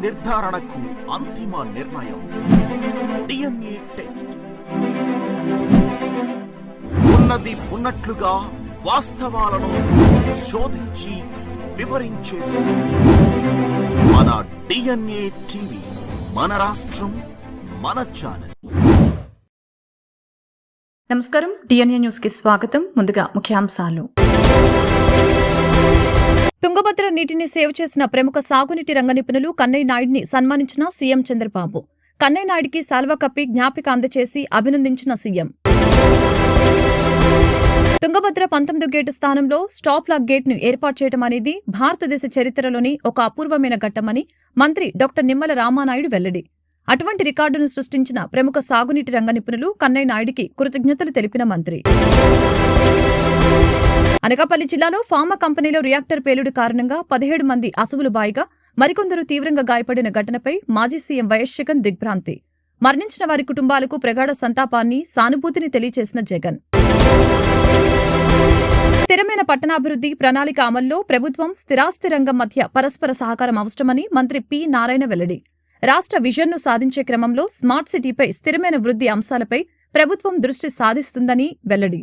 నిర్ధారణకు అంతిమ నిర్ణయం డిఎన్ఏ టెస్ట్. ఉన్నది ఉన్నట్లుగా వాస్తవాలను శోధించి వివరించేది మన డిఎన్ఏ టీవీ. మన రాష్ట్రం, మన ఛానల్. నమస్కారం, డిఎన్ఏ న్యూస్ కి స్వాగతం. ముందుగా ముఖ్యాంశాలు. తుంగభద్ర నీటిని సేవ్ చేసిన ప్రముఖ సాగునీటి రంగ నిపుణులు కన్నయ్య నాయుడిని సన్మానించిన సీఎం చంద్రబాబు. కన్నయ్య నాయుడికి శాల్వా కప్పి జ్ఞాపిక అందజేసి అభినందించిన సీఎం. తుంగభద్ర 19 గేటు స్థానంలో స్టాప్ లాక్ గేట్ ను ఏర్పాటు చేయడం అనేది భారతదేశ చరిత్రలోని ఒక అపూర్వమైన ఘట్టమని మంత్రి డాక్టర్ నిమ్మల రామానాయుడు వెల్లడి. అటువంటి రికార్డును సృష్టించిన ప్రముఖ సాగునీటి రంగ నిపుణులు కన్నయ్య నాయుడికి కృతజ్ఞతలు తెలిపిన మంత్రి. అనకాపల్లి జిల్లాలో ఫార్మా కంపెనీలో రియాక్టర్ పేలుడు కారణంగా 17 మంది అసువులు బాయిగా మరికొందరు తీవ్రంగా గాయపడిన ఘటనపై మాజీ సీఎం వైఎస్ జగన్ దిగ్భ్రాంతి. మరణించిన వారి కుటుంబాలకు ప్రగాఢ సంతాపాన్ని, సానుభూతిని తెలియజేసిన జగన్. స్థిరమైన పట్టణాభివృద్ధి ప్రణాళిక అమల్లో ప్రభుత్వం, స్థిరాస్తి రంగం మధ్య పరస్పర సహకారం అవసరమని మంత్రి పి నారాయణ వెల్లడి. రాష్ట్ర విజన్ను సాధించే క్రమంలో స్మార్ట్ సిటీపై స్థిరమైన వృద్ధి అంశాలపై ప్రభుత్వం దృష్టి సాధిస్తుందని వెల్లడి.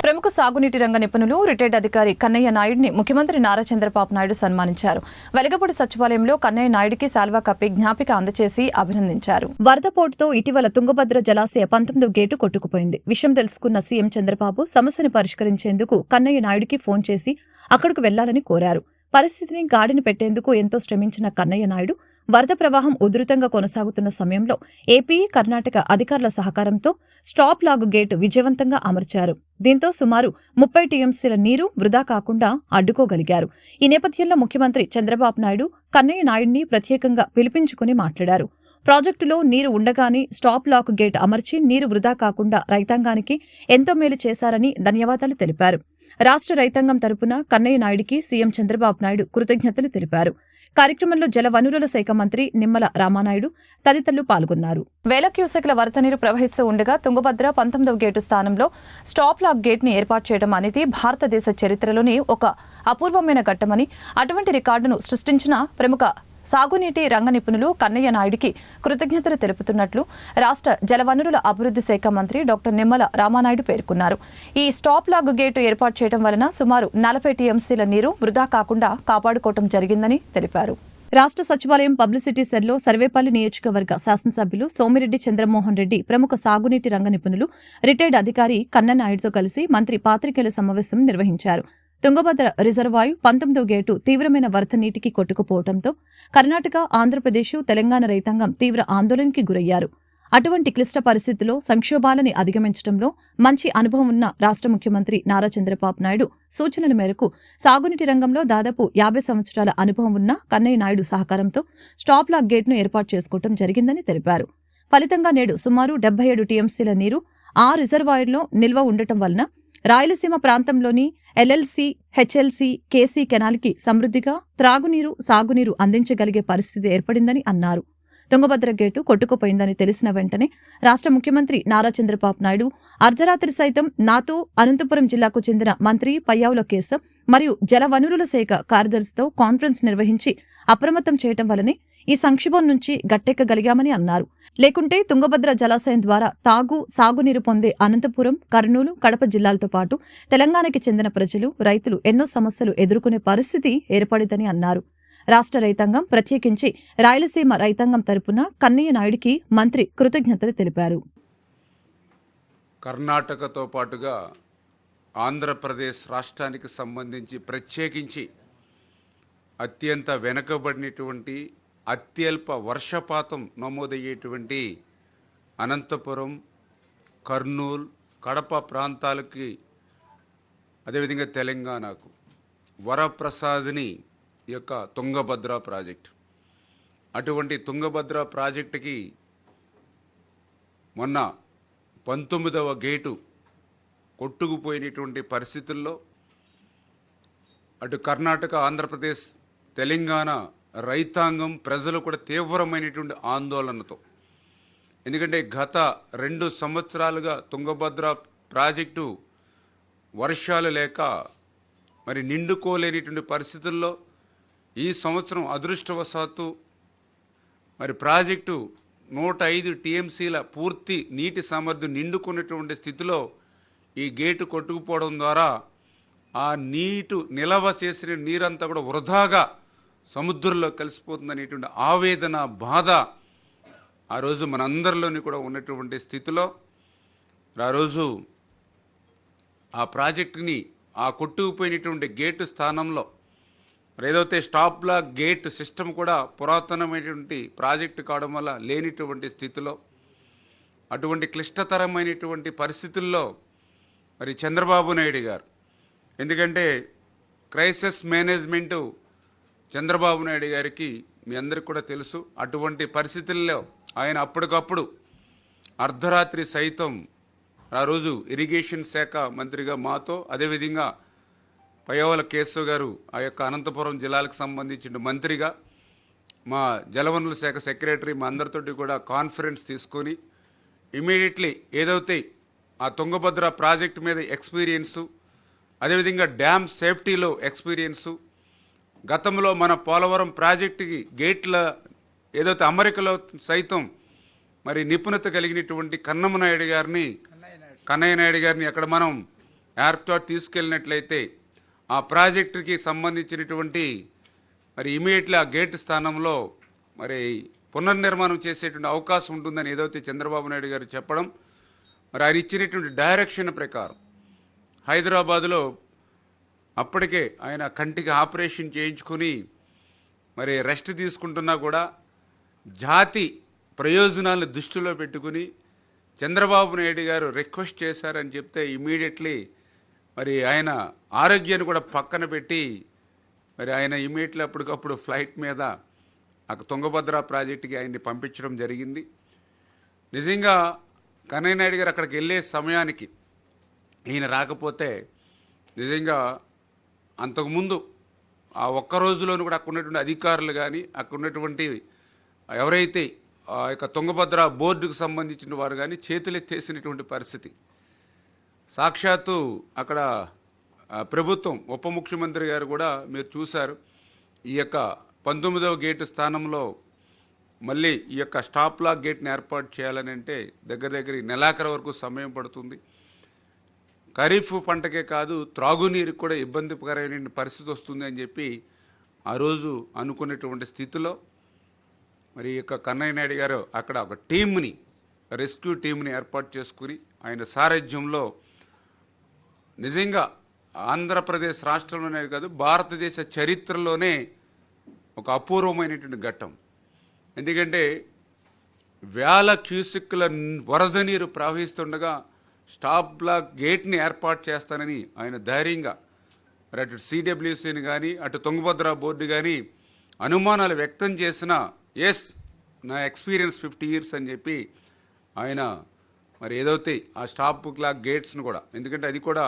ప్రముఖ సాగునీటి రంగ నిపుణులు రిటైర్డ్ అధికారి కన్నయ్య నాయుడిని ముఖ్యమంత్రి నారా చంద్రబాబు నాయుడు సన్మానించారు. వెలగపూడి సచివాలయంలో కన్నయ్య నాయుడికి శాల్వా కప్పి జ్ఞాపిక అందజేసి అభినందించారు. వరదపోటుతో ఇటీవల తుంగభద్ర జలాశయ 19వ గేటు కొట్టుకుపోయింది. విషయం తెలుసుకున్న సీఎం చంద్రబాబు సమస్యను పరిష్కరించేందుకు కన్నయ్య నాయుడికి ఫోన్ చేసి అక్కడకు వెళ్లాలని కోరారు. పరిస్థితిని గాడిన పెట్టేందుకు ఎంతో శ్రమించిన కన్నయ్య నాయుడు వరద ప్రవాహం ఉధృతంగా కొనసాగుతున్న సమయంలో ఏపీ, కర్ణాటక అధికారుల సహకారంతో స్టాప్ లాగ్ గేటు విజయవంతంగా అమర్చారు. దీంతో సుమారు 30 టీఎంసీల నీరు వృధా కాకుండా అడ్డుకోగలిగారు. ఈ నేపథ్యంలో ముఖ్యమంత్రి చంద్రబాబు నాయుడు కన్నయ్య నాయుడిని ప్రత్యేకంగా పిలిపించుకుని మాట్లాడారు. ప్రాజెక్టులో నీరు ఉండగానే స్టాప్ లాక్ గేట్ అమర్చి నీరు వృధా కాకుండా రైతాంగానికి ఎంతో మేలు చేశారని ధన్యవాదాలు తెలిపారు. రాష్ట్ర రైతాంగం తరపున కన్నయ్య నాయుడికి సీఎం చంద్రబాబు నాయుడు కృతజ్ఞతలు తెలిపారు. కార్యక్రమంలో జలవనరుల శాఖ మంత్రి నిమ్మల రామానాయుడు తదితరులు పాల్గొన్నారు. వేల క్యూసెక్ల వరద నీరు ప్రవహిస్తూ ఉండగా తుంగభద్ర 19వ గేటు స్థానంలో స్టాప్ లాక్ గేట్ ని ఏర్పాటు చేయడం అనేది భారతదేశ చరిత్రలోని ఒక అపూర్వమైన ఘట్టమని, అటువంటి రికార్డును సృష్టించిన ప్రముఖ సాగునీటి రంగ నిపుణులు కన్నయ్య నాయుడికి కృతజ్ఞతలు తెలుపుతున్నట్లు రాష్ట్ర జలవనరుల అభివృద్ధి శాఖ మంత్రి డాక్టర్ నిమ్మల రామానాయుడు పేర్కొన్నారు. ఈ స్టాప్ లాగ్ గేటు ఏర్పాటు చేయడం వలన సుమారు 40 టీఎంసీల నీరు వృధా కాకుండా కాపాడుకోవడం జరిగిందని తెలిపారు. రాష్ట్ర సచివాలయం పబ్లిసిటీ సెల్లో సర్వేపల్లి నియోజకవర్గ శాసనసభ్యులు సోమిరెడ్డి చంద్రమోహన్ రెడ్డి ప్రముఖ సాగునీటి రంగ నిపుణులు రిటైర్డ్ అధికారి కన్నయ్య నాయుడుతో కలిసి మంత్రి పాత్రికేయుల సమావేశం నిర్వహించారు. తుంగభద్ర రిజర్వాయు 19వ గేటు తీవ్రమైన వరద నీటికి కొట్టుకుపోవడంతో కర్ణాటక, ఆంధ్రప్రదేశ్, తెలంగాణ రైతాంగం తీవ్ర ఆందోళనకి గురయ్యారు. అటువంటి క్లిష్ట పరిస్థితుల్లో సంక్షోభాలని అధిగమించడంలో మంచి అనుభవం ఉన్న రాష్ట్ర ముఖ్యమంత్రి నారా చంద్రబాబు నాయుడు సూచనల మేరకు సాగునీటి రంగంలో దాదాపు 50 సంవత్సరాల అనుభవం ఉన్న కన్నయ్య నాయుడు సహకారంతో స్టాప్ లాక్ గేట్ను ఏర్పాటు చేసుకోవడం జరిగిందని తెలిపారు. ఫలితంగా నేడు సుమారు 77 టీఎంసీల నీరు ఆ రిజర్వాయర్లో నిల్వ ఉండటం వలన రాయలసీమ ప్రాంతంలోని ఎల్ఎల్సీ, హెచ్ఎల్సీ, కేసీ కెనాల్కి సమృద్ధిగా త్రాగునీరు, సాగునీరు అందించగలిగే పరిస్థితి ఏర్పడిందని అన్నారు. తుంగభద్ర గేటు కొట్టుకుపోయిందని తెలిసిన వెంటనే రాష్ట్ర ముఖ్యమంత్రి నారా చంద్రబాబు నాయుడు అర్ధరాత్రి సైతం నాతో అనంతపురం జిల్లాకు చెందిన మంత్రి పయ్యావుల కేశవ్ మరియు జలవనరుల శాఖ కార్యదర్శితో కాన్ఫరెన్స్ నిర్వహించి అప్రమత్తం చేయడం వల్లనే ఈ సంక్షోభం నుంచి గట్టెక్కగలిగామని అన్నారు. లేకుంటే తుంగభద్ర జలాశయం ద్వారా తాగు, సాగునీరు పొందే అనంతపురం, కర్నూలు, కడప జిల్లాలతో పాటు తెలంగాణకి చెందిన ప్రజలు, రైతులు ఎన్నో సమస్యలు ఎదుర్కొనే పరిస్థితి ఏర్పడిందని అన్నారు. రాష్ట్ర రైతాంగం, ప్రత్యేకించి రాయలసీమ రైతాంగం తరపున కన్నయ్య నాయుడికి మంత్రి కృతజ్ఞతలు తెలిపారు. కర్ణాటకతో పాటుగా ఆంధ్రప్రదేశ్ రాష్ట్రానికి సంబంధించి ప్రత్యేకించి అత్యంత వెనుకబడినటువంటి అత్యల్ప వర్షపాతం నమోదయ్యేటువంటి అనంతపురం, కర్నూలు, కడప ప్రాంతాలకి, అదేవిధంగా తెలంగాణకు వరప్రసాదిని యొక్క తుంగభద్ర ప్రాజెక్టు. అటువంటి తుంగభద్ర ప్రాజెక్టుకి మొన్న 19వ గేటు కొట్టుకుపోయినటువంటి పరిస్థితుల్లో అటు కర్ణాటక, ఆంధ్రప్రదేశ్, తెలంగాణ రైతాంగం, ప్రజలు కూడా తీవ్రమైనటువంటి ఆందోళనతో, ఎందుకంటే గత 2 సంవత్సరాలుగా తుంగభద్ర ప్రాజెక్టు వర్షాలు లేక మరి నిండుకోలేనిటువంటి పరిస్థితుల్లో ఈ సంవత్సరం అదృష్టవశాత్తు మరి ప్రాజెక్టు 105 టీఎంసీల పూర్తి నీటి సామర్థ్యం నిండుకున్నటువంటి స్థితిలో ఈ గేటు కొట్టుకుపోవడం ద్వారా ఆ నిలవ చేసిన నీరంతా కూడా వృధాగా సముద్రంలో కలిసిపోతుందనేటువంటి ఆవేదన, బాధ ఆ రోజు మనందరిలోని కూడా ఉన్నటువంటి స్థితిలో ఆ రోజు ఆ ప్రాజెక్టుని ఆ కొట్టుకుపోయినటువంటి గేటు స్థానంలో ఏదైతే స్టాప్ బ్లాక్ గేట్ సిస్టమ్ కూడా పురాతనమైనటువంటి ప్రాజెక్టు కావడం వల్ల లేనిటువంటి స్థితిలో అటువంటి క్లిష్టతరమైనటువంటి పరిస్థితుల్లో మరి చంద్రబాబు నాయుడు గారు, ఎందుకంటే క్రైసిస్ మేనేజ్మెంటు చంద్రబాబు నాయుడు గారికి మీ అందరికి కూడా తెలుసు. అటువంటి పరిస్థితుల్లో ఆయన అప్పటికప్పుడు అర్ధరాత్రి సైతం ఆ రోజు ఇరిగేషన్ శాఖ మంత్రిగా మాతో, అదేవిధంగా పయ్యావుల కేశవ్ గారు ఆ యొక్క అనంతపురం జిల్లాలకు సంబంధించిన మంత్రిగా, మా జలవనరుల శాఖ సెక్రటరీ, మా అందరితోటి కూడా కాన్ఫరెన్స్ తీసుకొని ఇమీడియట్లీ ఏదైతే ఆ తుంగభద్ర ప్రాజెక్టు మీద ఎక్స్పీరియన్సు, అదేవిధంగా డ్యామ్ సేఫ్టీలో ఎక్స్పీరియన్సు, గతంలో మన పోలవరం ప్రాజెక్టుకి గేట్ల ఏదైతే అమరికలో సైతం మరి నిపుణత కలిగినటువంటి కన్నయ్య నాయుడు గారిని అక్కడ మనం ఎయిర్పోర్ట్ తీసుకెళ్ళినట్లయితే ఆ ప్రాజెక్టుకి సంబంధించినటువంటి మరి ఇమీడియట్లీ ఆ గేట్ స్థానంలో మరి పునర్నిర్మాణం చేసేటువంటి అవకాశం ఉంటుందని ఏదైతే చంద్రబాబు నాయుడు గారు చెప్పడం, మరి ఆయన ఇచ్చినటువంటి డైరెక్షన్ ప్రకారం హైదరాబాదులో అప్పటికే ఆయన కంటికి ఆపరేషన్ చేయించుకుని మరి రెస్ట్ తీసుకుంటున్నా కూడా జాతి ప్రయోజనాలను దృష్టిలో పెట్టుకుని చంద్రబాబు నాయుడు గారు రిక్వెస్ట్ చేశారని చెప్తే ఇమీడియట్లీ మరి ఆయన ఆరోగ్యాన్ని కూడా పక్కన పెట్టి మరి ఆయన ఇమీడియట్లీ అప్పటికప్పుడు ఫ్లైట్ మీద అక్కడ తుంగభద్ర ప్రాజెక్టుకి ఆయన్ని పంపించడం జరిగింది. నిజంగా కన్నయ్య నాయుడు గారు అక్కడికి వెళ్ళే సమయానికి ఈయన రాకపోతే నిజంగా అంతకుముందు ఆ ఒక్క రోజులోనూ కూడా అక్కడ ఉన్నటువంటి అధికారులు కానీ అక్కడ ఉన్నటువంటి ఎవరైతే ఆ యొక్క తుంగభద్ర బోర్డుకు సంబంధించిన వారు కానీ చేతులెత్తేసినటువంటి పరిస్థితి. సాక్షాత్తు అక్కడ ప్రభుత్వం ఉప ముఖ్యమంత్రి గారు కూడా మీరు చూశారు, ఈ యొక్క 19వ గేటు స్థానంలో మళ్ళీ ఈ యొక్క స్టాప్ లాక్ గేట్ని ఏర్పాటు చేయాలని అంటే దగ్గర నెలాఖరు వరకు సమయం పడుతుంది. ఖరీఫ్ పంటకే కాదు త్రాగునీరుకి కూడా ఇబ్బందికరమైన పరిస్థితి వస్తుంది అని చెప్పి ఆ రోజు అనుకునేటువంటి స్థితిలో మరి ఈ యొక్క కన్నయ్య నాయుడు గారు అక్కడ ఒక టీంని, రెస్క్యూ టీంని ఏర్పాటు చేసుకుని ఆయన సారథ్యంలో నిజంగా ఆంధ్రప్రదేశ్ రాష్ట్రంలోనే కాదు భారతదేశ చరిత్రలోనే ఒక అపూర్వమైనటువంటి ఘట్టం. ఎందుకంటే వేల క్యూసిక్ల వరద నీరు ప్రవహిస్తుండగా స్టాప్ బ్లాక్ గేట్ని ఏర్పాటు చేస్తానని ఆయన ధైర్యంగా మరి అటు సిడబ్ల్యూసీని కానీ అటు తుంగభద్ర బోర్డు కానీ అనుమానాలు వ్యక్తం చేసిన ఎస్ నా ఎక్స్పీరియన్స్ 50 years అని చెప్పి ఆయన మరి ఏదైతే ఆ స్టాప్ బ్లాక్ గేట్స్ను కూడా, ఎందుకంటే అది కూడా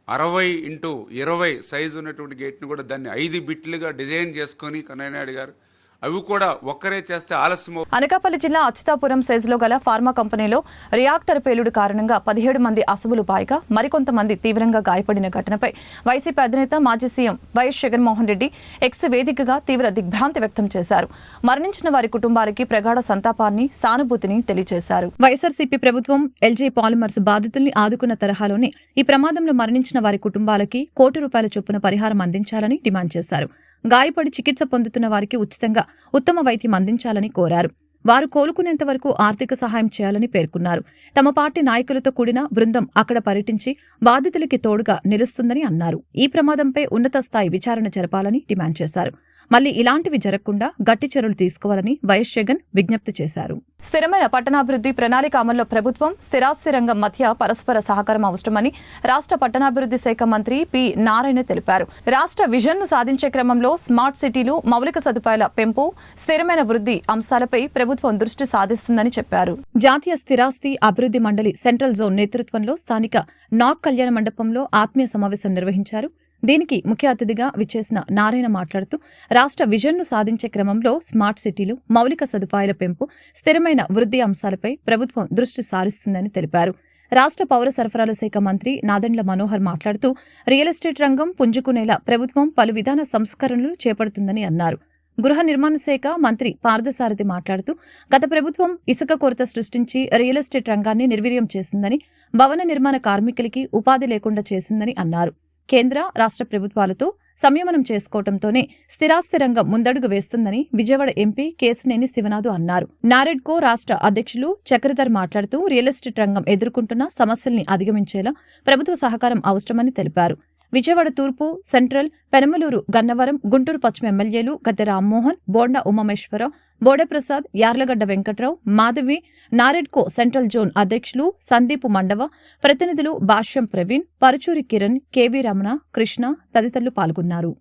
60x20 సైజు ఉన్నటువంటి గేట్ని కూడా దాన్ని 5 బిట్లుగా డిజైన్ చేసుకొని కన్నయ్య నాయుడు గారు అవి కూడా ఒక్కరే చేస్తే ఆలస్యం. అనకాపల్లి జిల్లా అచ్యుతాపురం సైజులో గల ఫార్మా కంపెనీలో రియాక్టర్ పేలుడు కారణంగా 17 మంది అసువులు పాయగా మరికొంతమంది తీవ్రంగా గాయపడిన ఘటనపై వైసీపీ అధినేత మాజీ CM YS Jaganmohan Reddy X వేదికగా తీవ్ర దిగ్భ్రాంతి వ్యక్తం చేశారు. మరణించిన వారి కుటుంబాలకి ప్రగాఢ సంతాపాన్ని, సానుభూతిని తెలియజేశారు. వైఎస్ఆర్సీపీ ప్రభుత్వం ఎల్జీ పాలిమర్స్ బాధితుల్ని ఆదుకున్న తరహాలోనే ఈ ప్రమాదంలో మరణించిన వారి కుటుంబాలకి ₹1 కోటి చొప్పున పరిహారం అందించాలని డిమాండ్ చేశారు. గాయపడి చికిత్స పొందుతున్న వారికి ఉచితంగా ఉత్తమ వైద్యం అందించాలని కోరారు. వారు కోలుకునేంత వరకు ఆర్థిక సహాయం చేయాలని పేర్కొన్నారు. తమ పార్టీ నాయకులతో కూడిన బృందం అక్కడ పర్యటించి బాధితులకి తోడుగా నిలుస్తుందని అన్నారు. ఈ ప్రమాదంపై ఉన్నత స్థాయి విచారణ జరపాలని డిమాండ్ చేశారు. మళ్లీ ఇలాంటివి జరగకుండా గట్టి చర్యలు తీసుకోవాలని వైఎస్ జగన్ విజ్ఞప్తి చేశారు. స్థిరమైన పట్టణాభివృద్ధి ప్రణాళిక అమల్లో ప్రభుత్వం, స్థిరాస్తి రంగం మధ్య పరస్పర సహకారం అవసరమని రాష్ట్ర పట్టణాభివృద్ధి శాఖ మంత్రి పి నారాయణ తెలిపారు. రాష్ట్ర విజన్ను సాధించే క్రమంలో స్మార్ట్ సిటీలు, మౌలిక సదుపాయాల పెంపు, స్థిరమైన వృద్ధి అంశాలపై ప్రభుత్వం దృష్టి సాధిస్తుందని చెప్పారు. జాతీయ స్థిరాస్తి అభివృద్ధి మండలి సెంట్రల్ జోన్ నేతృత్వంలో స్థానిక నాగ్ కళ్యాణ మండపంలో ఆత్మీయ సమావేశం నిర్వహించారు. దీనికి ముఖ్య అతిథిగా విచ్చేసిన నారాయణ మాట్లాడుతూ రాష్ట్ర విజన్ను సాధించే క్రమంలో స్మార్ట్ సిటీలు, మౌలిక సదుపాయాల పెంపు, స్థిరమైన వృద్ధి అంశాలపై ప్రభుత్వం దృష్టి సారిస్తుందని తెలిపారు. రాష్ట్ర పౌర సరఫరాల శాఖ మంత్రి నాదెండ్ల మనోహర్ మాట్లాడుతూ రియల్ ఎస్టేట్ రంగం పుంజుకునేలా ప్రభుత్వం పలు విధాన సంస్కరణలు చేపడుతుందని అన్నారు. గృహ నిర్మాణ శాఖ మంత్రి పార్థసారథి మాట్లాడుతూ గత ప్రభుత్వం ఇసుక కొరత సృష్టించి రియల్ ఎస్టేట్ రంగాన్ని నిర్వీర్యం చేసిందని, భవన నిర్మాణ కార్మికులకి ఉపాధి లేకుండా చేసిందని అన్నారు. కేంద్ర రాష్ట్ర ప్రభుత్వాలతో సంయమనం చేసుకోవడంతోనే స్థిరాస్తి రంగం ముందడుగు వేస్తుందని విజయవాడ ఎంపీ కేశినేని శివనాథ్ అన్నారు. నారెడ్కో రాష్ట్ర అధ్యక్షులు చక్రధర్ మాట్లాడుతూ రియల్ ఎస్టేట్ రంగం ఎదుర్కొంటున్న సమస్యల్ని అధిగమించేలా ప్రభుత్వ సహకారం అవసరమని తెలిపారు. విజయవాడ తూర్పు, సెంట్రల్, పెనమలూరు, గన్నవరం, గుంటూరు పశ్చిమ ఎమ్మెల్యేలు గద్దె రామ్మోహన్, బోండా ఉమామేశ్వరరావు, బోడెప్రసాద్, యార్లగడ్డ వెంకట్రావు, మాధవి, నారెడ్కో సెంట్రల్ జోన్ అధ్యక్షులు సందీప్ మండవ, ప్రతినిధులు భాష్యం ప్రవీణ్, పరుచూరి కిరణ్, కేవీ రమణ, కృష్ణ తదితరులు పాల్గొన్నారు.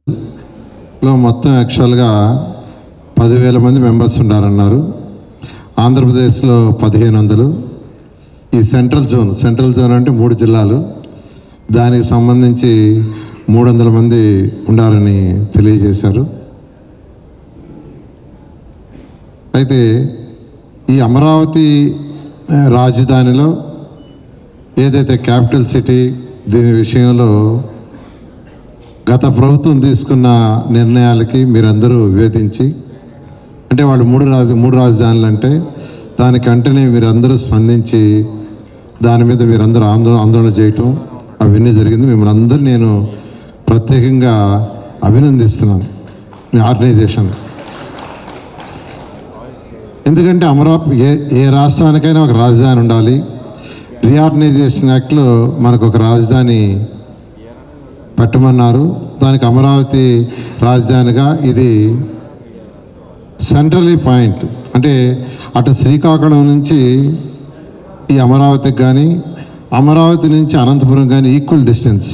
మొత్తం యాక్చువల్గా 10,000 మంది మెంబర్స్ ఉన్నారన్నారు. ఆంధ్రప్రదేశ్లో 1,500. ఈ సెంట్రల్ జోన్ అంటే 3 జిల్లాలు, దానికి సంబంధించి 300 మంది ఉండాలని తెలియజేశారు. అయితే ఈ అమరావతి రాజధానిలో ఏదైతే క్యాపిటల్ సిటీ, దీని విషయంలో గత ప్రభుత్వం తీసుకున్న నిర్ణయాలకి మీరందరూ వివేదించి, అంటే వాళ్ళు మూడు రాజధానులు అంటే దానికంటేనే మీరందరూ స్పందించి దాని మీద మీరందరూ ఆందోళన చేయటం అవన్నీ జరిగింది. మిమ్మల్ని అందరూ నేను ప్రత్యేకంగా అభినందిస్తున్నాను, మీ ఆర్గనైజేషన్. ఎందుకంటే అమరావతి ఏ రాష్ట్రానికైనా ఒక రాజధాని ఉండాలి. రీఆర్గనైజేషన్ యాక్ట్లో మనకు ఒక రాజధాని పెట్టమన్నారు. దానికి అమరావతి రాజధానిగా ఇది సెంట్రలీ పాయింట్, అంటే అటు శ్రీకాకుళం నుంచి ఈ అమరావతికి కానీ, అమరావతి నుంచి అనంతపురం కానీ ఈక్వల్ డిస్టెన్స్.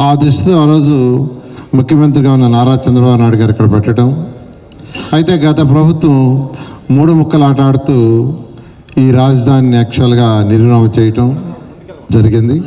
ఆ దృష్టితో ఆ రోజు ముఖ్యమంత్రిగా ఉన్న నారా చంద్రబాబు నాయుడు గారు ఇక్కడ పెట్టడం. అయితే గత ప్రభుత్వం 3 ముక్కలు ఆట ఆడుతూ ఈ రాజధానిని యాక్చువల్గా నిర్మాణం చేయటం జరిగింది.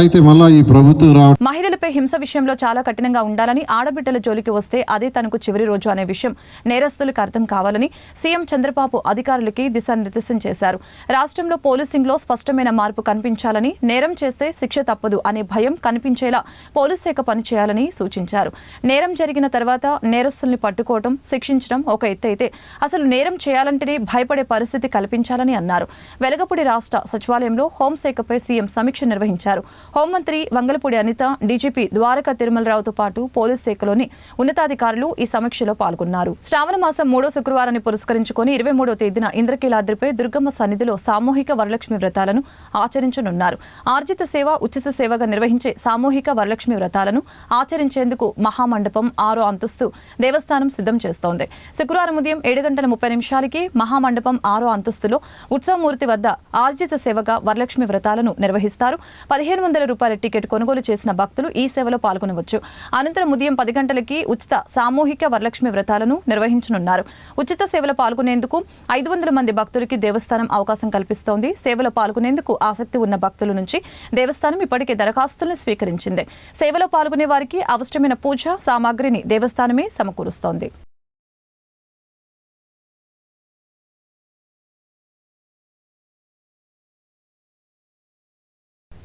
అయితే మళ్ళా ఈ ప్రభుత్వం మహిళలపై హింస విషయంలో చాలా కఠినంగా ఉండాలని, ఆడబిడ్డల జోలికి వస్తే అదే తనకు చివరి రోజు అనే విషయం నేరస్తులకు అర్థం కావాలని సీఎం చంద్రబాబు అధికారులకి దిశానిర్దేశం చేశారు. రాష్ట్రంలో పోలీసింగ్లో స్పష్టమైన మార్పు కనిపించాలని, నేరం చేస్తే శిక్ష తప్పదు అనే భయం కనిపించేలా పోలీస్ శాఖ పనిచేయాలని సూచించారు. నేరం జరిగిన తర్వాత నేరస్తుల్ని పట్టుకోవడం, శిక్షించడం ఒక ఎత్తు అయితే అసలు నేరం చేయాలంటేనే భయపడే పరిస్థితి కల్పించాలని అన్నారు. వెలగపూడి రాష్ట్ర సచివాలయంలో హోంశాఖపై సీఎం సమీక్ష నిర్వహించారు. హోంమంత్రి వంగలపూడి అనిత, డీజీపీ ద్వారకా తిరుమలరావుతో పాటు పోలీస్ శాఖలోని ఉన్నతాధికారులు ఈ సమీక్షలో పాల్గొన్నారు. శ్రావణ మాసం 3వ శుక్రవారాన్ని పురస్కరించుకొని 23వ తేదీన ఇంద్రకీలాద్రిపై దుర్గమ్మ సన్నిధిలో సామూహిక వరలక్ష్మి వ్రతాలను ఆచరించనున్నారు. ఆర్జిత సేవ, ఉచిత సేవగా నిర్వహించే సామూహిక వరలక్ష్మి వ్రతాలను ఆచరించేందుకు మహామండపం 6వ అంతస్తు దేవస్థానం సిద్ధం చేస్తోంది. శుక్రవారం ఉదయం 7:30 మహామండపం 6వ అంతస్తులో ఉత్సవమూర్తి వద్ద ఆర్జిత సేవగా వరలక్ష్మి వ్రతాలను నిర్వహిస్తారు. 1,500 రూపాయల టికెట్ కొనుగోలు చేసిన భక్తులు ఈ సేవలో పాల్గొనవచ్చు. అనంతరం ఉదయం 10 గంటలకి ఉచిత సామూహిక వరలక్ష్మి వ్రతాలను నిర్వహించనున్నారు. ఉచిత సేవలో పాల్గొనేందుకు 500 మంది భక్తులకి దేవస్థానం అవకాశం కల్పిస్తోంది. సేవలో పాల్గొనేందుకు ఆసక్తి ఉన్న భక్తుల నుంచి దేవస్థానం ఇప్పటికే దరఖాస్తులను స్వీకరించింది. సేవలో పాల్గొనే వారికి అవసరమైన పూజ సామాగ్రిని దేవస్థానమే సమకూరుస్తోంది.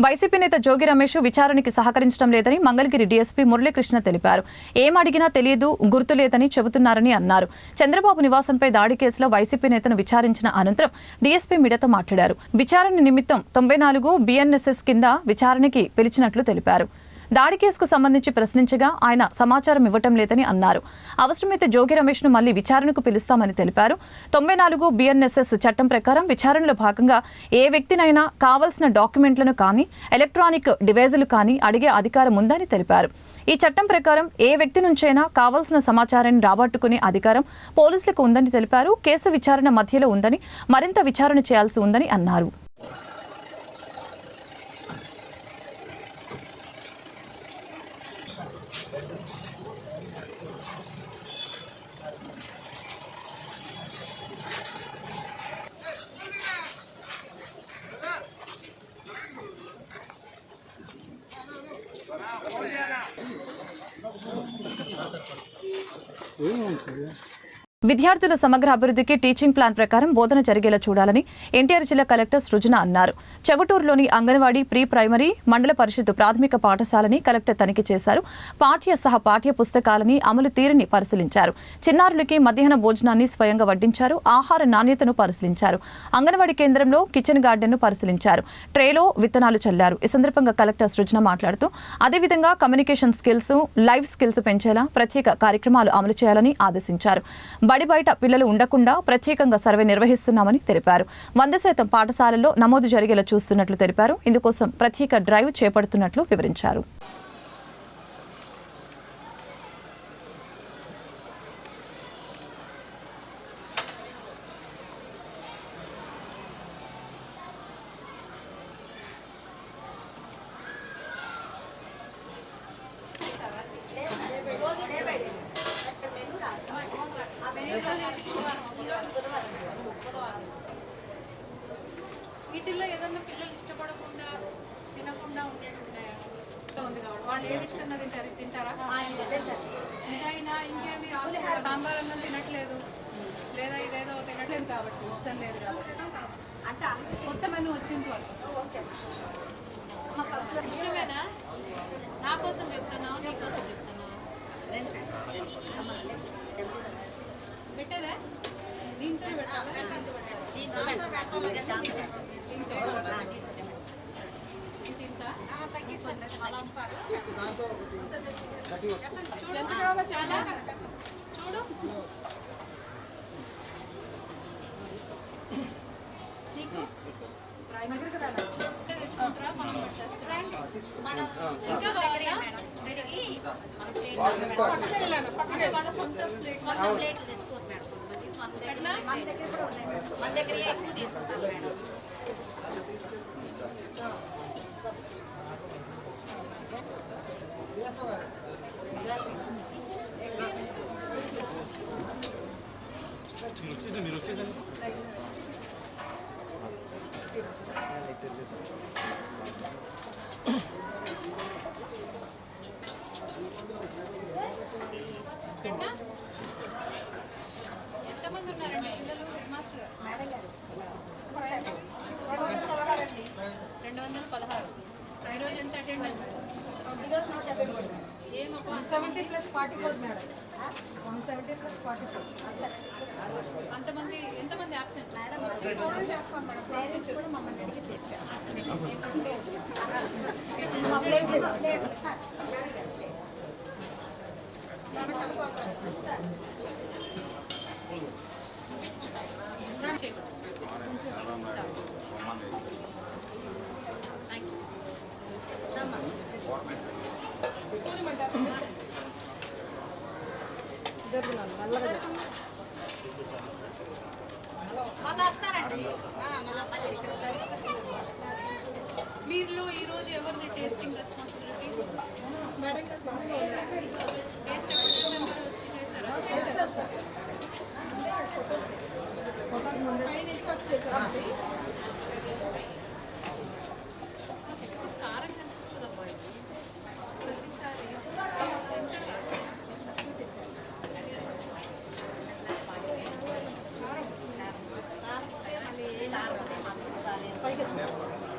వైసీపీ నేత జోగి రమేష్ విచారణకి సహకరించడం లేదని మంగళగిరి డీఎస్పీ మురళీకృష్ణ తెలిపారు. ఏం అడిగినా తెలియదు, గుర్తులేదని చెబుతున్నారని అన్నారు. చంద్రబాబు నివాసంపై దాడి కేసులో వైసీపీ నేతను విచారించిన అనంతరం డీఎస్పీ మీడియాతో మాట్లాడారు. విచారణ నిమిత్తం 94 BNSS కింద విచారణకి పిలిచినట్లు తెలిపారు. దాడి కేసుకు సంబంధించి ప్రశ్నించగా ఆయన సమాచారం ఇవ్వటం లేదని అన్నారు. అవసరమైతే జోగి రమేష్ ను మళ్లీ విచారణకు పిలుస్తామని తెలిపారు. 94 BNSS చట్టం ప్రకారం విచారణలో భాగంగా ఏ వ్యక్తినైనా కావాల్సిన డాక్యుమెంట్లను కానీ, ఎలక్ట్రానిక్ డివైజులు కానీ అడిగే అధికారం ఉందని తెలిపారు. ఈ చట్టం ప్రకారం ఏ వ్యక్తి నుంచైనా కావాల్సిన సమాచారాన్ని రాబట్టుకునే అధికారం పోలీసులకు ఉందని తెలిపారు. కేసు విచారణ మధ్యలో ఉందని, మరింత విచారణ చేయాల్సి ఉందని అన్నారు. విద్యార్థుల సమగ్ర అభివృద్ధికి టీచింగ్ ప్లాన్ ప్రకారం బోధన జరిగేలా చూడాలని ఎన్టీఆర్ జిల్లా కలెక్టర్ సృజన అన్నారు. చెవటూరులోని అంగన్వాడీ ప్రీ ప్రైమరీ మండల పరిషత్ ప్రాథమిక పాఠశాలని కలెక్టర్ తనిఖీ చేశారు. పాఠ్య పుస్తకాలని అమలు తీరుని పరిశీలించారు. చిన్నారులకి మధ్యాహ్న భోజనాన్ని స్వయంగా వడ్డించారు. ఆహార నాణ్యతను పరిశీలించారు. అంగన్వాడీ కేంద్రంలో కిచెన్ గార్డెన్ను పరిశీలించారు. ట్రేలో విత్తనాలు చల్లారు. ఈ సందర్భంగా కలెక్టర్ సృజన మాట్లాడుతూ అదేవిధంగా కమ్యూనికేషన్ స్కిల్స్, లైఫ్ స్కిల్స్ పెంచేలా ప్రత్యేక కార్యక్రమాలు అమలు చేయాలని ఆదేశించారు. బడి బయట పిల్లలు ఉండకుండా ప్రత్యేకంగా సర్వే నిర్వహిస్తున్నామని తెలిపారు. 100% పాఠశాలల్లో నమోదు జరిగేలా చూస్తున్నట్లు తెలిపారు. ఇందుకోసం ప్రత్యేక డ్రైవ్ చేపడుతున్నట్లు వివరించారు. వీటిల్లో ఏదన్నా పిల్లలు ఇష్టపడకుండా తినకుండా ఉండేది ఉన్నాయా? ఉంది కాబట్టి వాళ్ళు ఏది ఇష్టంగా తింటారా? ఇదైనా ఇంకేది సాంబార్ అన్నం తినట్లేదు లేదా ఇదేదో తినట్లేదు కాబట్టి ఇష్టం లేదు కాబట్టి అంటే కొత్త మెనూ వచ్చింది వాళ్ళు ఇష్టమేనా? నా కోసం చెప్తున్నావు, నీ కోసం చెప్తున్నావు పెట్టేదా? దీంతో చాలా చూడు నీకు తెచ్చుకుంటారా? మనం ఇంకా సొంత ప్లేట్లు తెచ్చుకోరు మేడం. మన దగ్గర కూడా ఉన్నాయి మేడం. మన దగ్గర ఎక్కువ తీసుకుంటాం మేడం. మీరు వచ్చేసండి. ఎంతమంది ఉన్నారండి పిల్లలు? Head master 216. ఈరోజు ఎంత అటెండెన్స్? ఏమో 170+44 మేడం. 170+44. అంతమంది ఎంతమంది అబ్సెంట్? పేరెంట్స్ కూడా మమ్మల్ని అడిగి తీసుకెళ్ళారు. మీరు ఈ రోజు ఎవరిది టేస్టింగ్ రెస్పాన్సిబిలిటీ? టేస్ట్ ఎప్పుడు చేశారు? మీరు వచ్చి చేశారా? కారం కనిపిస్తుంది అబ్బాయి ప్రతిసారి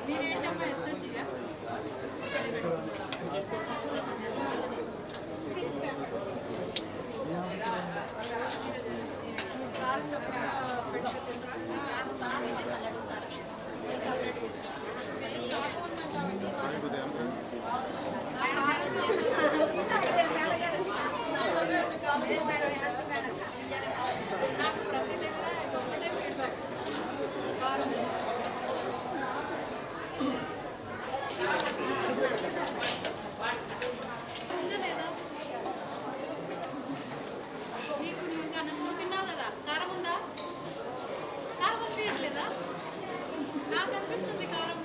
మీరేంటమ్మా ఎస్ఎస్జీయా? నాకు ప్రతి దగ్గర ఒకటే ఫీడ్బ్యాక్ కారం లేదా నీకు నువ్వు తిన్నావు కదా, కారం ఉందా? కారం అనిపించట్లేదా? నాకు అనిపిస్తుంది కారం.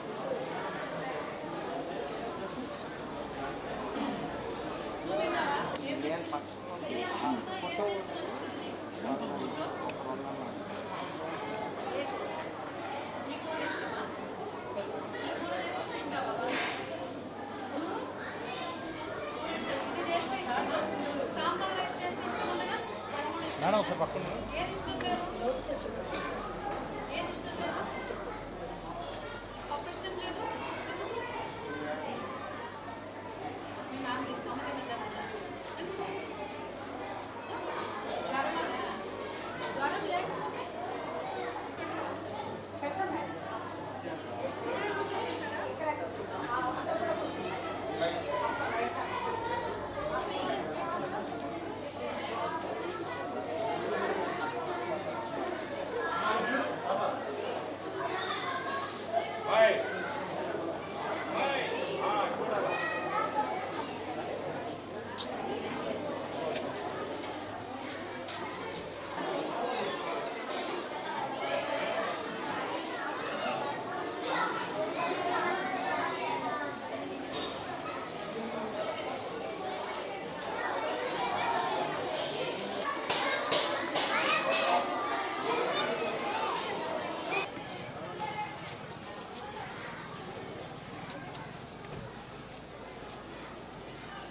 సాంబార్ రైస్ చేస్తే ఇష్టం ఉండగా అది కూడా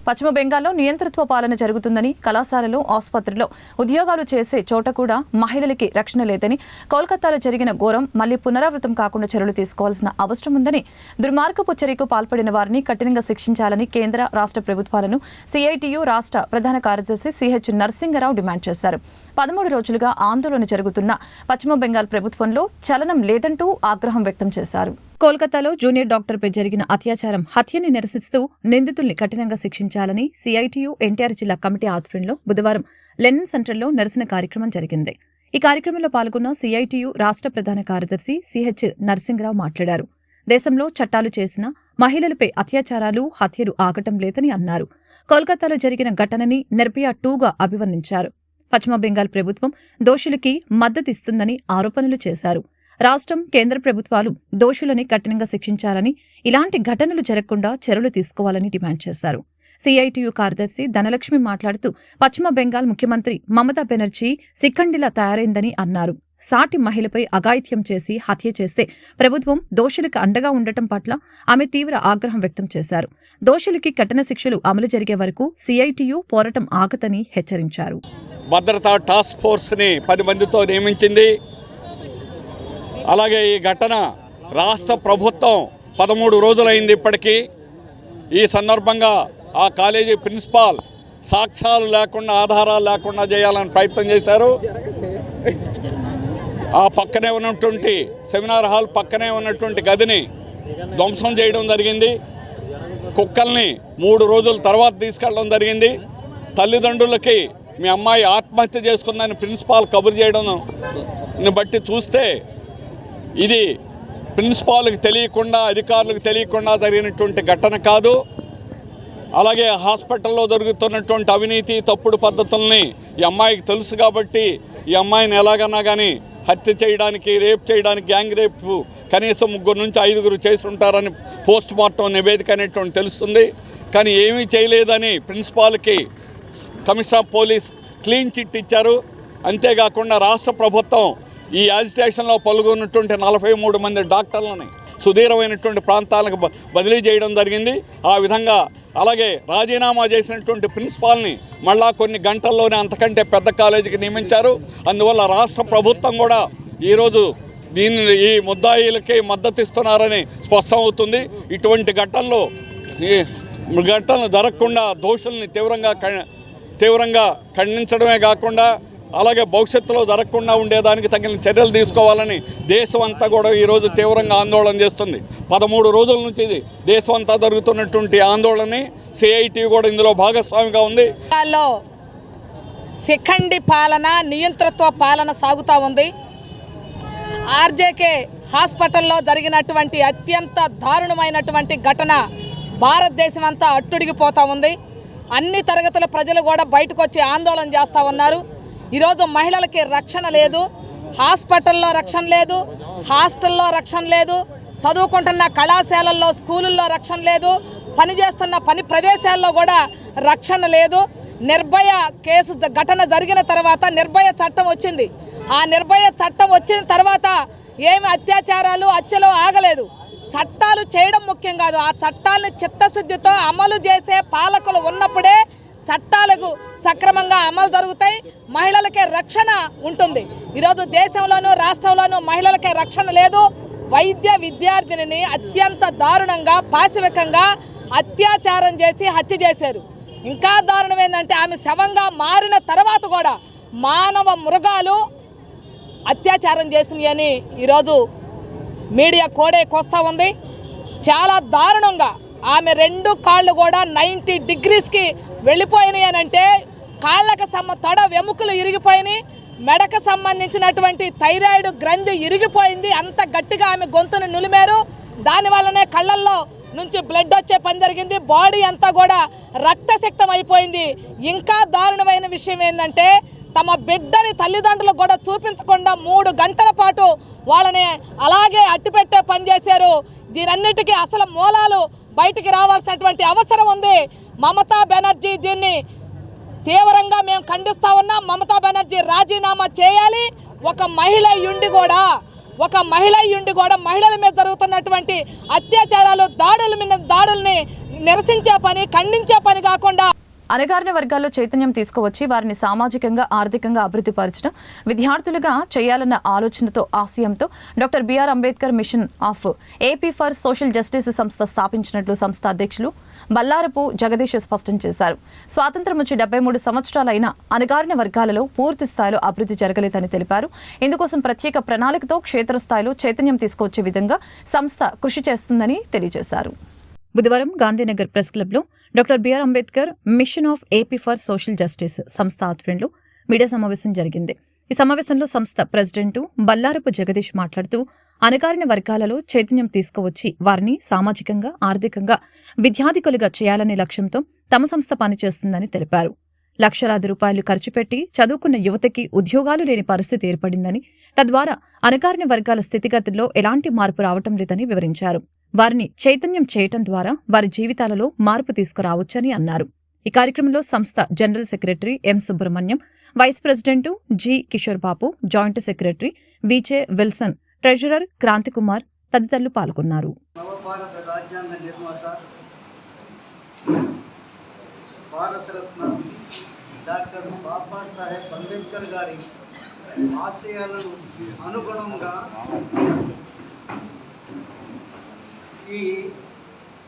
పశ్చిమ బెంగాల్లో నియంతృత్వ పాలన జరుగుతుందని, కళాశాలలో, ఆసుపత్రిలో ఉద్యోగాలు చేసే చోట కూడా మహిళలకి రక్షణ లేదని, కోల్కతాలో జరిగిన ఘోరం మళ్లీ పునరావృతం కాకుండా చర్యలు తీసుకోవాల్సిన అవసరం ఉందని, దుర్మార్గపు చర్యకు పాల్పడిన వారిని కఠినంగా శిక్షించాలని కేంద్ర, రాష్ట్ర ప్రభుత్వాలను సిఐటియు రాష్ట్ర ప్రధాన కార్యదర్శి సిహెచ్ నరసింగరావు డిమాండ్ చేశారు. 13 రోజులుగా ఆందోళన జరుగుతున్న పశ్చిమ బెంగాల్ ప్రభుత్వంలో చలనం లేదంటూ ఆగ్రహం వ్యక్తం చేశారు. కోల్కతాలో జూనియర్ డాక్టర్పై జరిగిన అత్యాచారం, హత్యని నిరసిస్తూ నిందితుల్ని కఠినంగా శిక్షించాలని సిఐటియు ఎన్టీఆర్ జిల్లా కమిటీ ఆధ్వర్యంలో బుధవారం లెనిన్ సెంటర్లో నిరసన కార్యక్రమం జరిగింది. ఈ కార్యక్రమంలో పాల్గొన్న సిఐటియు రాష్ట్ర ప్రధాన కార్యదర్శి సిహెచ్ నరసింగరావు మాట్లాడారు. దేశంలో చట్టాలు చేసిన మహిళలపై అత్యాచారాలు, హత్యలు ఆగటం లేదని అన్నారు. కోల్కతాలో జరిగిన ఘటనని నిర్భయ 2గా అభివర్ణించారు. పశ్చిమ బెంగాల్ ప్రభుత్వం దోషులకి మద్దతిస్తుందని ఆరోపణలు చేశారు. రాష్ట్రం, కేంద్ర ప్రభుత్వాలు దోషులని కఠినంగా శిక్షించాలని, ఇలాంటి ఘటనలు జరగకుండా చర్యలు తీసుకోవాలని డిమాండ్ చేశారు. సిఐటియు కార్యదర్శి ధనలక్ష్మి మాట్లాడుతూ పశ్చిమ బెంగాల్ ముఖ్యమంత్రి మమతా బెనర్జీ శిఖండిలా తయారైందని అన్నారు. సాటి మహిళపై అఘాయిత్యం చేసి హత్య చేస్తే ప్రభుత్వం దోషులకు అండగా ఉండటం పట్ల ఆమె తీవ్ర ఆగ్రహం వ్యక్తం చేశారు. దోషులకి కఠిన శిక్షలు అమలు జరిగే వరకు సిఐటియు పోరాటం ఆగదని హెచ్చరించారు. భద్రతా టాస్క్ ఫోర్స్ని 10 మందితో నియమించింది. అలాగే ఈ ఘటన రాష్ట్ర ప్రభుత్వం 13 రోజులైంది ఇప్పటికీ. ఈ సందర్భంగా ఆ కాలేజీ ప్రిన్సిపాల్ సాక్ష్యాలు లేకుండా, ఆధారాలు లేకుండా చేయాలని ప్రయత్నం చేశారు. ఆ పక్కనే ఉన్నటువంటి సెమినార్ హాల్ పక్కనే ఉన్నటువంటి గదిని ధ్వంసం చేయడం జరిగింది. కుక్కల్ని 3 రోజుల తర్వాత తీసుకెళ్ళడం జరిగింది. తల్లిదండ్రులకి మీ అమ్మాయి ఆత్మహత్య చేసుకుందని ప్రిన్సిపాల్ కబురు చేయడం బట్టి చూస్తే ఇది ప్రిన్సిపాల్కి తెలియకుండా, అధికారులకు తెలియకుండా జరిగినటువంటి ఘటన కాదు. అలాగే హాస్పిటల్లో జరుగుతున్నటువంటి అవినీతి, తప్పుడు పద్ధతుల్ని ఈ అమ్మాయికి తెలుసు కాబట్టి ఈ అమ్మాయిని ఎలాగన్నా కానీ హత్య చేయడానికి, రేప్ చేయడానికి, గ్యాంగ్ రేప్ కనీసం 3 నుంచి 5 చేసి ఉంటారని పోస్ట్ మార్టం నివేదిక అనేటువంటి తెలుస్తుంది. కానీ ఏమీ చేయలేదని ప్రిన్సిపాల్కి commissioner of police clean chit ఇచ్చారు. అంతేకాకుండా రాష్ట్ర ప్రభుత్వం ఈ యాజిటేషన్లో పాల్గొన్నటువంటి 43 మంది డాక్టర్లని సుదీర్ఘమైనటువంటి ప్రాంతాలకు బదిలీ చేయడం జరిగింది. ఆ విధంగా అలాగే రాజీనామా చేసినటువంటి ప్రిన్సిపాల్ని మళ్ళా కొన్ని గంటల్లోనే అంతకంటే పెద్ద కాలేజీకి నియమించారు. అందువల్ల రాష్ట్ర ప్రభుత్వం కూడా ఈరోజు ఈ ముద్దాయిలకి మద్దతు ఇస్తున్నారని స్పష్టమవుతుంది. ఇటువంటి ఘటనలు జరగకుండా దోషుల్ని తీవ్రంగా ఖండించడమే కాకుండా అలాగే భవిష్యత్తులో జరగకుండా ఉండేదానికి తగిన చర్యలు తీసుకోవాలని దేశం అంతా కూడా ఈరోజు తీవ్రంగా ఆందోళన చేస్తుంది. 13 రోజుల నుంచి ఇది దేశం అంతా జరుగుతున్నటువంటి ఆందోళనని సిఐటి కూడా ఇందులో భాగస్వామిగా ఉంది. శిఖండి పాలన, నియంతృత్వ పాలన సాగుతూ ఉంది. ఆర్జేకే హాస్పిటల్లో జరిగినటువంటి అత్యంత దారుణమైనటువంటి ఘటన భారతదేశం అంతా అట్టుడిగిపోతూ ఉంది. అన్ని తరగతుల ప్రజలు కూడా బయటకు వచ్చి ఆందోళన చేస్తూ ఉన్నారు. ఈరోజు మహిళలకి రక్షణ లేదు, హాస్పిటల్లో రక్షణ లేదు, హాస్టల్లో రక్షణ లేదు, చదువుకుంటున్న కళాశాలల్లో, స్కూళ్ళల్లో రక్షణ లేదు, పనిచేస్తున్న పని ప్రదేశాల్లో కూడా రక్షణ లేదు. నిర్భయ కేసు ఘటన జరిగిన తర్వాత నిర్భయ చట్టం వచ్చింది. ఆ నిర్భయ చట్టం వచ్చిన తర్వాత ఏమి అత్యాచారాలు, హత్యలు ఆగలేదు. చట్టాలు చేయడం ముఖ్యం కాదు, ఆ చట్టాలను చిత్తశుద్ధితో అమలు చేసే పాలకులు ఉన్నప్పుడే చట్టాలకు సక్రమంగా అమలు జరుగుతాయి, మహిళలకే రక్షణ ఉంటుంది. ఈరోజు దేశంలోనూ రాష్ట్రంలోనూ మహిళలకే రక్షణ లేదు. వైద్య విద్యార్థినిని అత్యంత దారుణంగా పాశవికంగా అత్యాచారం చేసి హత్య చేశారు. ఇంకా దారుణం ఏంటంటే ఆమె శవంగా మారిన తర్వాత కూడా మానవ మృగాలు అత్యాచారం చేసినాయి అని ఈరోజు మీడియా కోడేకొస్తా ఉంది. చాలా దారుణంగా ఆమె 2 కాళ్ళు కూడా 90 డిగ్రీస్కి వెళ్ళిపోయినాయి అని అంటే కాళ్ళకు తొడ వెముకలు ఇరిగిపోయినాయి, మెడకు సంబంధించినటువంటి థైరాయిడ్ గ్రంథి ఇరిగిపోయింది. అంత గట్టిగా ఆమె గొంతును నులిమారు. దానివల్లనే కళ్ళల్లో నుంచి బ్లడ్ వచ్చే పని జరిగింది. బాడీ అంతా కూడా రక్తసిక్తం అయిపోయింది. ఇంకా దారుణమైన విషయం ఏంటంటే తమ బిడ్డని తల్లిదండ్రులకు కూడా చూపించకుండా 3 గంటల పాటు వాళ్ళని అలాగే అట్టిపెట్టే పని చేశారు. దీనన్నిటికీ అసలు మూలాలు బయటికి రావాల్సినటువంటి అవసరం ఉంది. మమతా బెనర్జీ దీన్ని తీవ్రంగా మేము ఖండిస్తా ఉన్నాం. మమతా బెనర్జీ రాజీనామా చేయాలి. ఒక మహిళ యుండి కూడా మహిళల మీద జరుగుతున్నటువంటి అత్యాచారాలు దాడుల్ని నిరసించే పని, ఖండించే పని కాకుండా అణగారిన వర్గాల్లో చైతన్యం తీసుకువచ్చి వారిని సామాజికంగా ఆర్థికంగా అభివృద్ధి పరచడం విద్యార్థులుగా చేయాలన్న ఆలోచనతో ఆశయంతో doctor BR Ambedkar mission of AP for social justice సంస్థ స్థాపించినట్లు సంస్థ అధ్యక్షులు బల్లారపు జగదీష్ స్పష్టం చేశారు. స్వాతంత్ర్యం వచ్చి 73 సంవత్సరాలైన అణగారిన వర్గాలలో పూర్తి స్థాయిలో అభివృద్ధి జరగలేదని తెలిపారు. ఇందుకోసం ప్రత్యేక ప్రణాళికతో క్షేత్రస్థాయిలో చైతన్యం తీసుకువచ్చే విధంగా సంస్థ కృషి చేస్తుందని తెలియజేశారు. బుధవారం గాంధీనగర్ ప్రెస్ క్లబ్లో doctor BR Ambedkar mission of AP for social justice సంస్థ ఆధ్వర్యంలో మీడియా సమావేశం జరిగింది. ఈ సమావేశంలో సంస్థ ప్రెసిడెంట్ బల్లారపు జగదీష్ మాట్లాడుతూ అణగారిన వర్గాలలో చైతన్యం తీసుకువచ్చి వారిని సామాజికంగా ఆర్థికంగా విద్యాధికులుగా చేయాలనే లక్ష్యంతో తమ సంస్థ పనిచేస్తుందని తెలిపారు. లక్షలాది రూపాయలు ఖర్చు పెట్టి చదువుకున్న యువతకి ఉద్యోగాలు లేని పరిస్థితి ఏర్పడిందని, తద్వారా అణగారిన వర్గాల స్థితిగతుల్లో ఎలాంటి మార్పు రావటం లేదని వివరించారు. వారిని చైతన్యం చేయటం ద్వారా వారి జీవితాలలో మార్పు తీసుకురావచ్చని అన్నారు. ఈ కార్యక్రమంలో సంస్థ general secretary M Subrahmanyam, vice president G Kishore Babu, joint secretary VJ Wilson, treasurer Kranthikumar తదితరులు పాల్గొన్నారు. నవభారత రాజ్యాంగ నిర్మాత భారతరత్న డాక్టర్ బాబాసాహెబ్ అంబేద్కర్ గారి ఆశయాలను అనుగుణంగా ఈ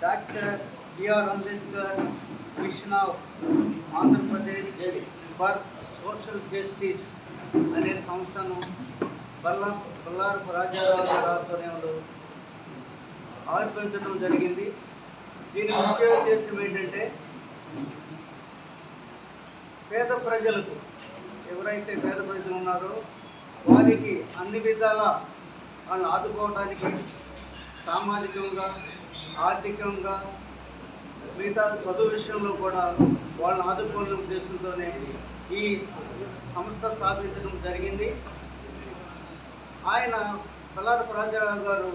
doctor BR Ambedkar mission of Andhra Pradesh for social justice అనే సంస్థను బల్లారపు రాజారావు గారి ఆధ్వర్యంలో ఆవిర్భవించడం జరిగింది. దీని ముఖ్య ఉద్దేశం ఏంటంటే పేద ప్రజలకు, ఎవరైతే పేద ప్రజలు ఉన్నారో వారికి అన్ని విధాల వాళ్ళని ఆదుకోవడానికి సామాజికంగా, ఆర్థికంగా, మిగతా చదువు విషయంలో కూడా వాళ్ళని ఆదుకోవాలనే ఉద్దేశంతోనే ఈ సంస్థ స్థాపించడం జరిగింది. ఆయన బల్లారపు రాజారావు గారు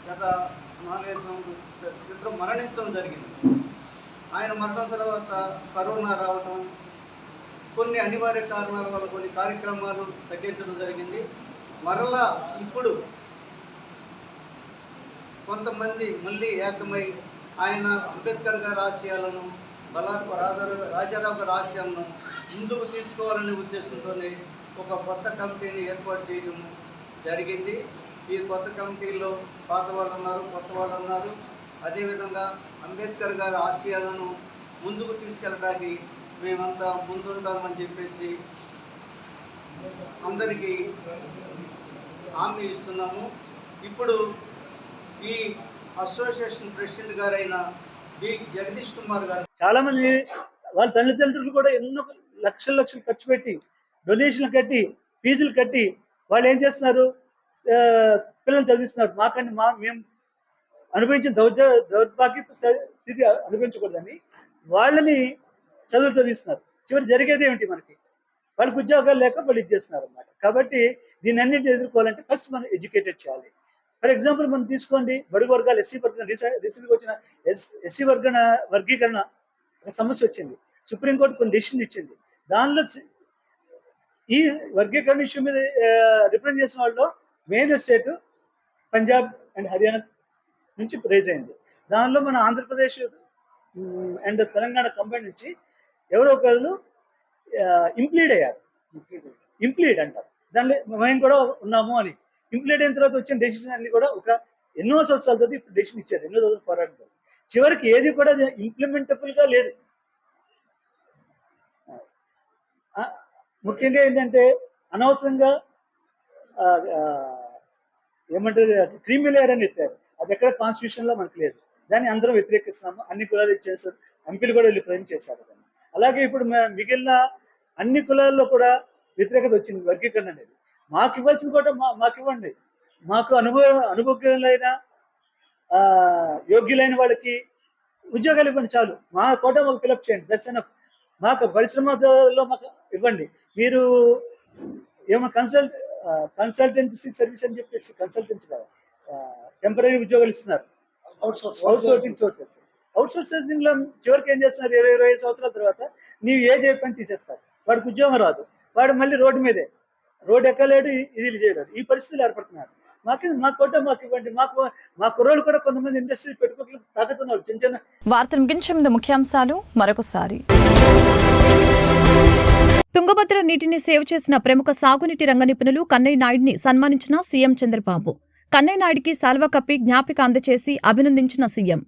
గత 4-5 సంవత్సరాల క్రితం మరణించడం జరిగింది. ఆయన మరణం తర్వాత కరోనా రావటం, కొన్ని అనివార్య కారణాల వల్ల కొన్ని కార్యక్రమాలు తగ్గించడం జరిగింది. మరలా ఇప్పుడు కొంతమంది మళ్ళీ ఏకమై ఆయన అంబేద్కర్ గారి ఆశయాలను, బల్లారపు రాజారావు గారి ఆశయాలను ముందుకు తీసుకోవాలనే ఉద్దేశంతోనే ఒక కొత్త కమిటీని ఏర్పాటు చేయడం జరిగింది. ఈ కొత్త కమిటీలో పాత వాళ్ళు ఉన్నారు, కొత్త వాళ్ళు ఉన్నారు. అదేవిధంగా అంబేద్కర్ గారి ఆశయాలను ముందుకు తీసుకెళ్ళడానికి మేమంతా ముందుంటామని చెప్పేసి అందరికీ హామీ ఇస్తున్నాము. ఇప్పుడు ఈ అసోసియేషన్ ప్రెసిడెంట్ గారైన బి జగదీష్ కుమార్ గారు, చాలా మంది వాళ్ళ తల్లిదండ్రులు కూడా ఎన్నో లక్షలు ఖర్చు పెట్టి డొనేషన్లు కట్టి ఫీజులు కట్టి వాళ్ళు ఏం చేస్తున్నారు, పిల్లలు చదివిస్తున్నారు. మాకంటే మేము అనుభవించిన దౌర్భాగ్య స్థితి అనుభవించకూడదని వాళ్ళని చదువులు చదివిస్తున్నారు. చివరి జరిగేది ఏమిటి, మనకి వాళ్ళకి ఉద్యోగాలు లేక వాళ్ళు ఇది చేస్తున్నారు అన్నమాట. కాబట్టి దీన్ని అన్నింటినీ ఎదుర్కోవాలంటే ఫస్ట్ మనం ఎడ్యుకేటెడ్ చేయాలి. ఫర్ ఎగ్జాంపుల్ మనం తీసుకోండి, బడుగు వర్గాలు ఎస్సీ వర్గం రీసెంట్గా వచ్చిన ఎస్సీ వర్గీకరణ ఒక సమస్య వచ్చింది. సుప్రీంకోర్టు కొన్ని డెసిషన్ ఇచ్చింది. దానిలో ఈ వర్గీకరణ ఇష్యూ మీద రిప్రజెంట్ చేసిన వాళ్ళు main state Punjab and Haryana నుంచి రైజ్ అయింది. దానిలో మన ఆంధ్రప్రదేశ్ అండ్ తెలంగాణ కంబైన్ నుంచి ఎవరో ఒకళ్ళు ఇంప్లీడ్ అయ్యారు. ఇంప్లీడ్ అంటారు, దానిలో మేము కూడా ఉన్నాము అని. ఇంప్లీడ్ అయిన తర్వాత వచ్చిన డెసిషన్ అన్ని కూడా ఒక ఎన్నో సంవత్సరాల తర్వాత ఇప్పుడు డెసిషన్ ఇచ్చారు, ఎన్నో రోజులు పోరాడుతారు. చివరికి ఏది కూడా ఇంప్లిమెంటబుల్గా లేదు. ముఖ్యంగా ఏంటంటే అనవసరంగా ఏమంటారు క్రీమీ లేయర్ అని ఎత్తారు. అది ఎక్కడ కాన్స్టిట్యూషన్లో మనకు లేదు. దాన్ని అందరం వ్యతిరేకిస్తున్నాము. అన్ని కులాలు ఇచ్చేసారు, ఎంపీలు కూడా వెళ్ళి ప్రయత్నం చేశారు. అలాగే ఇప్పుడు మిగిలిన అన్ని కులాల్లో కూడా వ్యతిరేకత వచ్చింది. వర్గీకరణ అనేది మాకు ఇవ్వాల్సిన కూడా మాకు ఇవ్వండి. మాకు అనుభవజ్ఞులైన యోగ్యులైన వాళ్ళకి ఉద్యోగాలు ఇవ్వండి చాలు. మా కోట మాకు ఫిలప్ చేయండి, దట్స్ ఎనఫ్. మాకు పరిశ్రమలో మాకు ఇవ్వండి. మీరు ఏమో కన్సల్టెన్సీ సర్వీస్ అని చెప్పేసి కన్సల్టెన్సీ కదా టెంపరీ ఉద్యోగాలు ఇస్తున్నారు. అవుట్సోర్సింగ్ లో చివరికి ఏం చేస్తున్నారు, 20-25 సంవత్సరాల తర్వాత నీవు ఏ పని తీసేస్తారు, వాడికి ఉద్యోగం రాదు, వాడు మళ్ళీ రోడ్డు మీదే, రోడ్డు ఎక్కలేడు, ఇది చేయలేడు. ఈ పరిస్థితులు ఏర్పడుతున్నారు. మా కోట మాకు ఇవ్వండి. మా కుర్రోళ్ళు కూడా కొంతమంది ఇండస్ట్రీ పెట్టుకోవడానికి తాగుతున్నారు చిన్న చిన్న. వార్తలు ముగించే ముందు ముఖ్యాంశాలు మరొకసారి. తుంగభద్ర నీటిని సేవ్ చేసిన ప్రముఖ సాగునీటి రంగ నిపుణులు కన్నయ్య నాయుడిని సన్మానించిన సీఎం చంద్రబాబు. కన్నయ్య నాయుడికి శాల్వా కప్పి జ్ఞాపిక అందచేసి అభినందించిన సీఎం.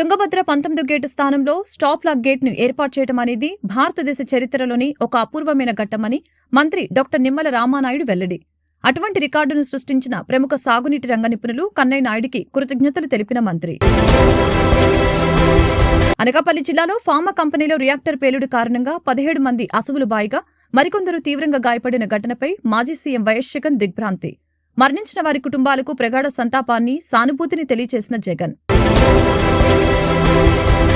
తుంగభద్ర 19 గేటు స్థానంలో స్టాప్ లాక్ గేట్ ను ఏర్పాటు చేయడం అనేది భారతదేశ చరిత్రలోని ఒక అపూర్వమైన ఘట్టమని మంత్రి డాక్టర్ నిమ్మల రామానాయుడు వెల్లడి. అటువంటి రికార్డును సృష్టించిన ప్రముఖ సాగునీటి రంగ నిపుణులు కన్నయ్య నాయుడికి కృతజ్ఞతలు తెలిపిన మంత్రి. అనకాపల్లి జిల్లాలో ఫార్మా కంపెనీలో రియాక్టర్ పేలుడు కారణంగా 17 మంది అసువులు బాయిగా మరికొందరు తీవ్రంగా గాయపడిన ఘటనపై మాజీ సీఎం వైఎస్ జగన్ దిగ్భ్రాంతి. మరణించిన వారి కుటుంబాలకు ప్రగాఢ సంతాపాన్ని, సానుభూతిని తెలియజేసిన జగన్.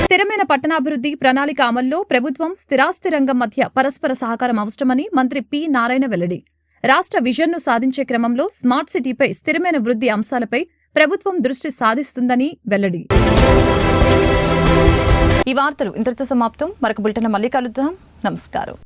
స్థిరమైన పట్టణాభివృద్ధి ప్రణాళిక అమల్లో ప్రభుత్వం, స్థిరాస్తి రంగం మధ్య పరస్పర సహకారం అవసరమని మంత్రి పి నారాయణ వెల్లడి. రాష్ట్ర విజన్ను సాధించే క్రమంలో స్మార్ట్ సిటీపై స్థిరమైన వృద్ధి అంశాలపై ప్రభుత్వం దృష్టి సాధిస్తుందని వెల్లడి. ఈ వార్తలు ఇంతటితో సమాప్తం. మరొక బులెటిన్ మళ్ళీ కలుద్దాం. నమస్కారం.